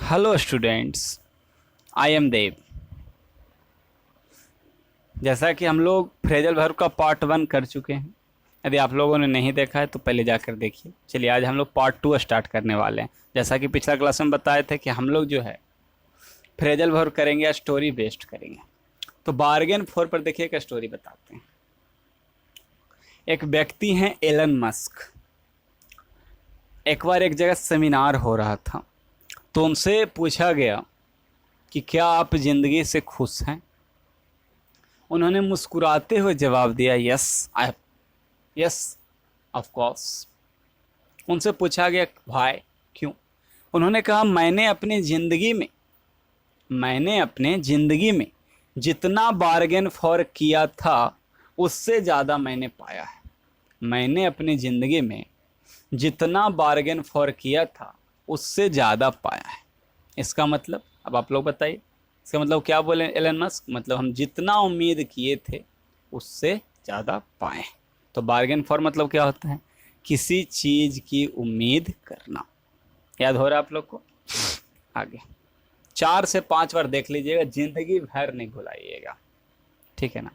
Hello students, I am देव। जैसा कि हम लोग फ्रेजल वर्ब का पार्ट 1 कर चुके हैं। यदि आप लोगों ने नहीं देखा है तो पहले जाकर देखिए। चलिए आज हम लोग पार्ट 2 स्टार्ट करने वाले हैं। जैसा कि पिछला क्लास में बताए थे कि हम लोग जो है फ्रेजल वर्ब करेंगे या स्टोरी बेस्ड करेंगे। तो बार्गेन फॉर पर देखिए एक स्टोरी बताते हैं। एक व्यक्ति हैं एलन मस्क। एक बार एक जगह सेमिनार हो रहा था तो उनसे पूछा गया कि क्या आप ज़िंदगी से खुश हैं। उन्होंने मुस्कुराते हुए जवाब दिया, यस ऑफ कोर्स। उनसे पूछा गया भाई क्यों। उन्होंने कहा मैंने अपनी ज़िंदगी में जितना बार्गेन फॉर किया था उससे ज़्यादा मैंने पाया है। मैंने अपनी ज़िंदगी में जितना बार्गेन फॉर किया था उससे ज़्यादा पाया है। इसका मतलब अब आप लोग बताइए, इसका मतलब क्या बोले एलन मस्क? मतलब हम जितना उम्मीद किए थे उससे ज़्यादा पाए। तो बार्गेन फॉर मतलब क्या होता है? किसी चीज़ की उम्मीद करना। याद हो रहा है आप लोग को? आगे 4 से 5 बार देख लीजिएगा, जिंदगी भर नहीं भुलाइएगा, ठीक है ना?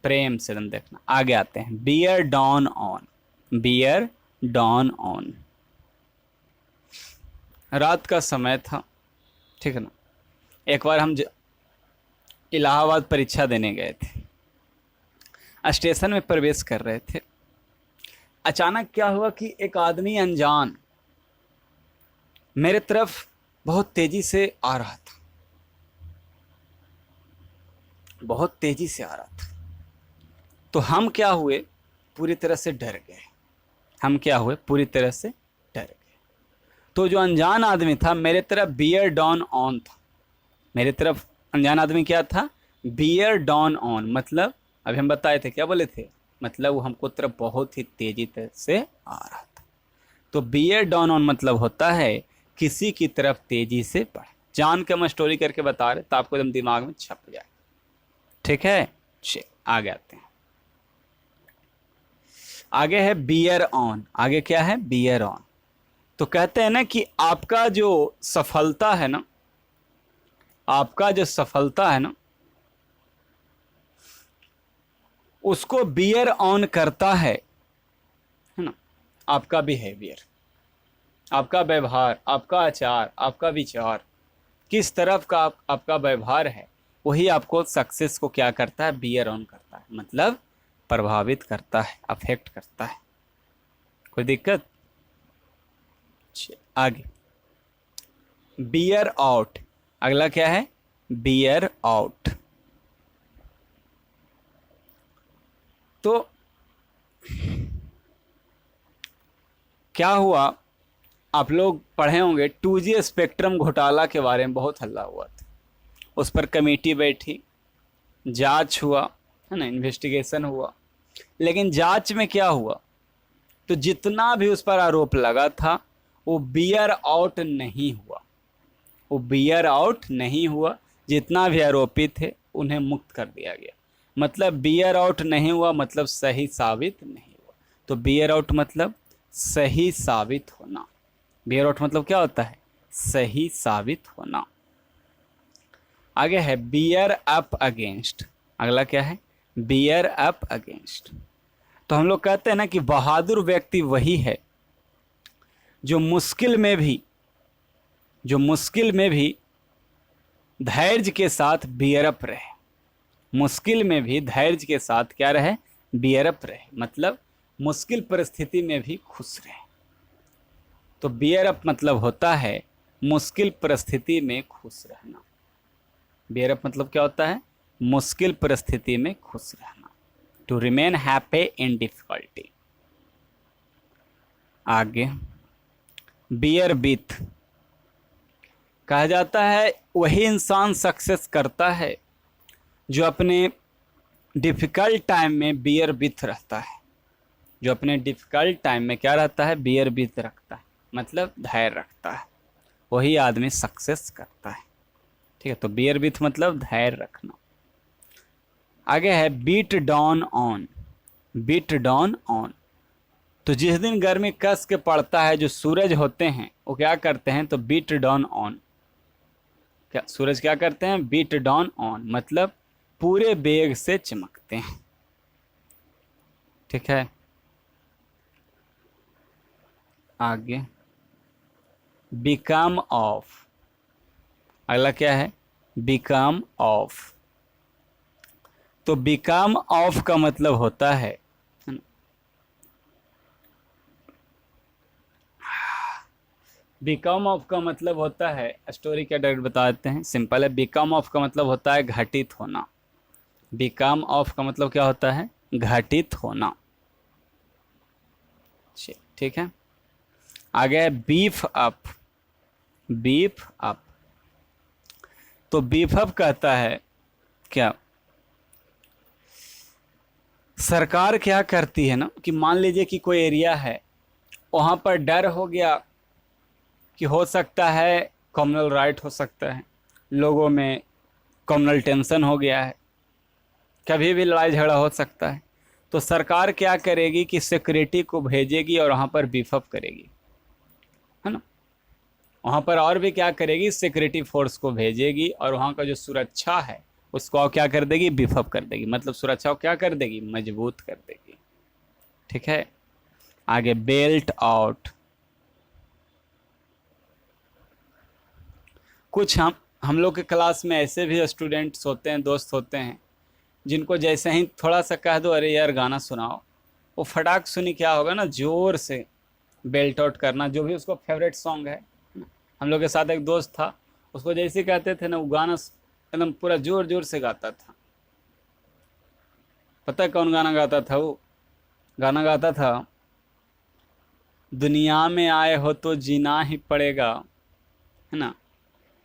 प्रेम से एकदम देखना। आगे आते हैं, बियर डॉन ऑन। रात का समय था, ठीक है ना? एक बार हम इलाहाबाद परीक्षा देने गए थे। स्टेशन में प्रवेश कर रहे थे। अचानक क्या हुआ कि एक आदमी अनजान मेरे तरफ बहुत तेजी से आ रहा था। तो हम क्या हुए? पूरी तरह से डर गए। तो जो अनजान आदमी था मेरे तरफ बियर डॉन ऑन था। मेरे तरफ अनजान आदमी क्या था? Bear down on. मतलब अभी हम बताए थे, क्या बोले थे? मतलब वो हमको तरफ बहुत ही तेजी से आ रहा था। तो बियर डॉन ऑन मतलब होता है किसी की तरफ तेजी से बढ़। जान के हम स्टोरी करके बता रहे तो आपको एकदम दिमाग में छप जाए, ठीक है? आगे आते हैं। आगे है बियर ऑन। आगे क्या है? Bear on. तो कहते हैं ना कि आपका जो सफलता है ना, उसको बियर ऑन करता है ना? आपका बिहेवियर, आपका व्यवहार, आपका आचार, आपका विचार, किस तरफ का आपका व्यवहार है, वही आपको सक्सेस को क्या करता है? बियर ऑन करता है। मतलब प्रभावित करता है, अफेक्ट करता है। कोई दिक्कत? आगे बियर आउट। अगला क्या है? Beer out. तो क्या हुआ? आप लोग पढ़े होंगे 2G स्पेक्ट्रम घोटाला के बारे में बहुत हल्ला हुआ था। उस पर कमेटी बैठी, जांच हुआ, है ना, इन्वेस्टिगेशन हुआ। लेकिन जांच में क्या हुआ? तो जितना भी उस पर आरोप लगा था वो बियर आउट नहीं हुआ। जितना भी आरोपी थे उन्हें मुक्त कर दिया गया। मतलब बियर आउट नहीं हुआ मतलब सही साबित नहीं हुआ। तो बियर आउट मतलब सही साबित होना। बियर आउट मतलब क्या होता है? सही साबित होना। आगे है बियर अप अगेंस्ट। अगला क्या है? Beer up against. तो हम लोग कहते हैं ना कि बहादुर व्यक्ति वही है जो मुश्किल में भी धैर्य के साथ बियरअप रहे। मुश्किल में भी धैर्य के साथ क्या रहे? बियरअप रहे। मतलब मुश्किल परिस्थिति में भी खुश रहे। तो बियरअप मतलब होता है मुश्किल परिस्थिति में खुश रहना। बियरअप मतलब क्या होता है? मुश्किल परिस्थिति में खुश रहना। To remain happy in difficulty. आगे बियर विथ। कहा जाता है वही इंसान सक्सेस करता है जो अपने डिफ़िकल्ट टाइम में बियर विथ रहता है। जो अपने डिफ़िकल्ट टाइम में क्या रहता है? बियर विथ रखता है, मतलब धैर्य रखता है। वही आदमी सक्सेस करता है, ठीक है? तो बियर विथ मतलब धैर्य रखना। आगे है बीट डाउन ऑन। तो जिस दिन गर्मी कस के पड़ता है, जो सूरज होते हैं वो क्या करते हैं? तो बीट डाउन ऑन, क्या सूरज क्या करते हैं? बीट डाउन ऑन, मतलब पूरे बेग से चमकते हैं। ठीक है, आगे बिकम ऑफ, अगला क्या है? Become of. तो बिकम ऑफ का मतलब होता है ना? बिकम ऑफ का मतलब होता है, स्टोरी क्या डायरेक्ट बता देते हैं, सिंपल है। बिकम ऑफ का मतलब होता है घटित होना। बिकम ऑफ का मतलब क्या होता है? घटित होना। ठीक है, आगे है बीफ अप। बीफ अप, तो बीफ अप कहता है क्या, सरकार क्या करती है ना कि मान लीजिए कि कोई एरिया है, वहाँ पर डर हो गया कि हो सकता है कम्युनल राइट हो सकता है, लोगों में कम्युनल टेंशन हो गया है, कभी भी लड़ाई झगड़ा हो सकता है, तो सरकार क्या करेगी कि सिक्योरिटी को भेजेगी और वहाँ पर बीफअप करेगी, है ना। वहाँ पर और भी क्या करेगी, सिक्योरिटी फोर्स को भेजेगी और वहाँ का जो सुरक्षा है उसको क्या कर देगी, बीफअप कर देगी, मतलब सुरक्षा को क्या कर देगी, मजबूत कर देगी। ठीक है, आगे बेल्ट आउट। कुछ हम लोग के क्लास में ऐसे भी स्टूडेंट्स होते हैं, दोस्त होते हैं, जिनको जैसे ही थोड़ा सा कह दो अरे यार गाना सुनाओ, वो फटाक सुनी क्या होगा ना, जोर से बेल्ट आउट करना, जो भी उसको फेवरेट सॉन्ग है। हम लोग के साथ एक दोस्त था, उसको जैसे कहते थे ना, वो गाना एकदम पूरा जोर जोर से गाता था। पता है कौन गाना गाता था? वो गाना गाता था, दुनिया में आए हो तो जीना ही पड़ेगा, है ना,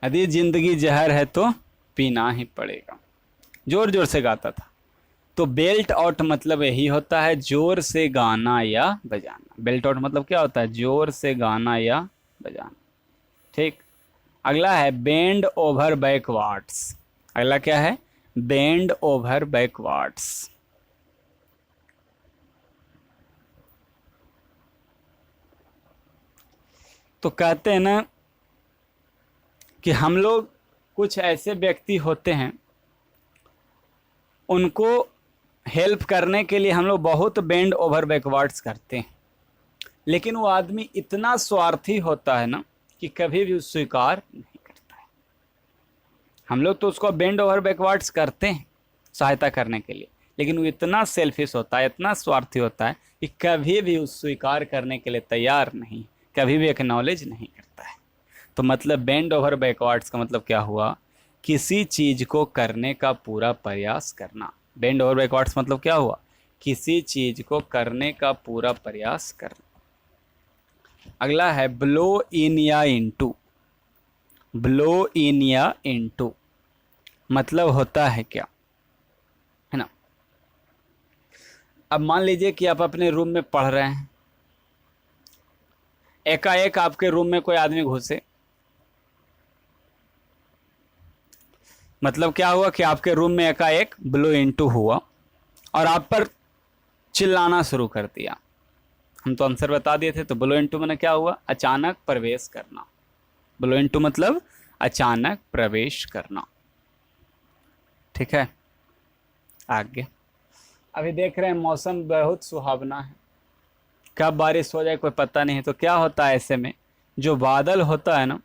यदि जिंदगी जहर है तो पीना ही पड़ेगा। जोर जोर से गाता था। तो बेल्ट आउट मतलब यही होता है, जोर से गाना या बजाना। बेल्ट आउट मतलब क्या होता है, जोर से गाना या बजाना। ठीक, अगला है बेंड ओवर बैकवर्ड्स। अगला क्या है, बेंड ओवर बैकवर्ड्स। तो कहते हैं ना कि हम लोग कुछ ऐसे व्यक्ति होते हैं, उनको हेल्प करने के लिए हम लोग बहुत बेंड ओवर बैकवर्ड्स करते हैं, लेकिन वो आदमी इतना स्वार्थी होता है ना कि कभी भी स्वीकार नहीं करता है। हम लोग तो उसको बेंड ओवर बैकवर्ड्स करते हैं सहायता करने के लिए, लेकिन वो इतना सेल्फिश होता है, इतना स्वार्थी होता है कि कभी भी उस स्वीकार करने के लिए तैयार नहीं, कभी भी एक्नॉलेज नहीं करता है। तो मतलब बेंड ओवर बैकवर्ड्स का मतलब क्या हुआ, किसी चीज को करने का पूरा प्रयास करना। बेंड ओवर बैकवर्ड्स मतलब क्या हुआ, किसी चीज को करने का पूरा प्रयास करना। अगला है ब्लो इन या इनटू। ब्लो इन या इनटू मतलब होता है क्या, है ना। अब मान लीजिए कि आप अपने रूम में पढ़ रहे हैं, एकाएक आपके रूम में कोई आदमी घुसे, मतलब क्या हुआ कि आपके रूम में एकाएक ब्लो इनटू हुआ और आप पर चिल्लाना शुरू कर दिया। हम तो आंसर बता दिए थे, तो ब्लो इनटू मैंने क्या हुआ, अचानक प्रवेश करना। ब्लो इनटू मतलब अचानक प्रवेश करना। ठीक है, आगे अभी देख रहे हैं मौसम बहुत सुहावना है, कब बारिश हो जाए कोई पता नहीं है। तो क्या होता है ऐसे में, जो बादल होता है ना,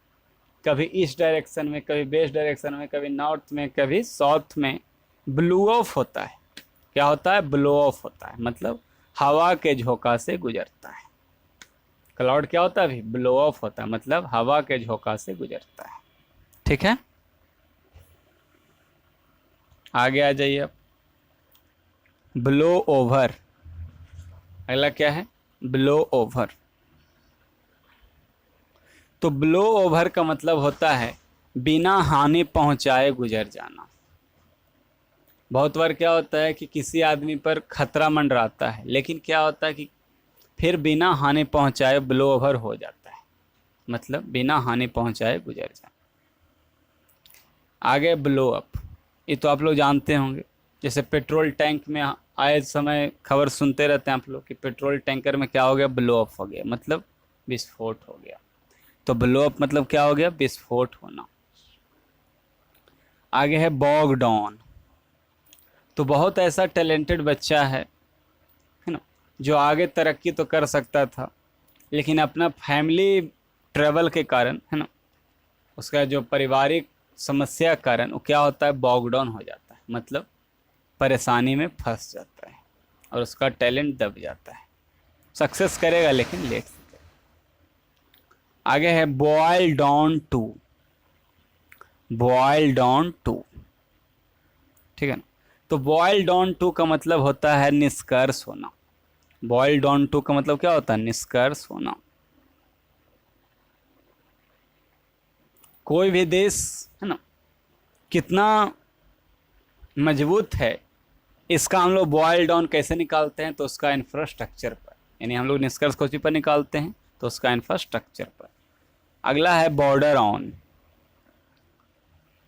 कभी ईस्ट डायरेक्शन में, कभी वेस्ट डायरेक्शन में, कभी नॉर्थ में, कभी साउथ में, ब्लो ऑफ होता है। क्या होता है, ब्लो ऑफ होता है, मतलब हवा के झोंका से गुजरता है। क्लाउड क्या होता है अभी, ब्लो ऑफ होता है, मतलब हवा के झोंका से गुजरता है। ठीक है, आगे आ जाइए अब। ब्लो ओवर, अगला क्या है, ब्लो ओवर। तो ब्लो ओवर का मतलब होता है बिना हानि पहुंचाए गुजर जाना। बहुत बार क्या होता है कि किसी आदमी पर खतरा मंडराता है, लेकिन क्या होता है कि फिर बिना हानि पहुंचाए ब्लो ओवर हो जाता है, मतलब बिना हानि पहुंचाए गुजर जाना। आगे ब्लो अप, ये तो आप लोग जानते होंगे, जैसे पेट्रोल टैंक में आए समय खबर सुनते रहते हैं आप लोग कि पेट्रोल टैंकर में क्या हो गया, ब्लो अप हो गया, मतलब विस्फोट हो गया। तो ब्लो अप मतलब क्या हो गया, विस्फोट होना। आगे है बॉगडॉन। तो बहुत ऐसा टैलेंटेड बच्चा है ना, जो आगे तरक्की तो कर सकता था, लेकिन अपना फैमिली ट्रैवल के कारण, है ना, उसका जो पारिवारिक समस्या के कारण वो क्या होता है, बॉगडाउन हो जाता है, मतलब परेशानी में फंस जाता है और उसका टैलेंट दब जाता है। सक्सेस करेगा लेकिन लेट से। आगे है boil down to. Boil down to, ठीक है ना। तो बॉयल डाउन टू का मतलब होता है निष्कर्ष होना। बॉयल डाउन टू का मतलब क्या होता है, निष्कर्ष होना। कोई भी देश, है ना, कितना मजबूत है, इसका हम लोग बॉयल डाउन कैसे निकालते हैं, तो उसका इंफ्रास्ट्रक्चर पर, यानी हम लोग निष्कर्ष कोची पर निकालते हैं, तो उसका इंफ्रास्ट्रक्चर पर। अगला है बॉर्डर ऑन।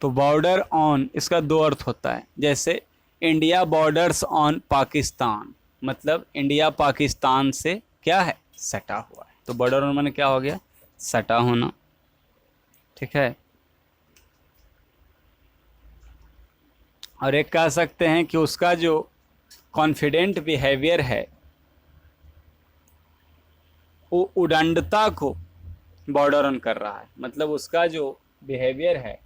तो बॉर्डर ऑन, इसका दो अर्थ होता है। जैसे इंडिया बॉर्डर्स ऑन पाकिस्तान, मतलब इंडिया पाकिस्तान से क्या है, सटा हुआ है। तो बॉर्डर ऑन माने क्या हो गया, सटा होना, ठीक है। और एक कह सकते हैं कि उसका जो कॉन्फिडेंट बिहेवियर है, वो उदंडता को बॉर्डर ऑन कर रहा है। मतलब उसका जो बिहेवियर है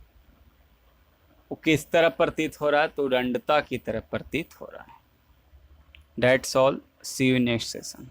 वो किस तरह प्रतीत हो रहा है, तो उदंडता की तरह प्रतीत हो रहा है। That's all. See you next session.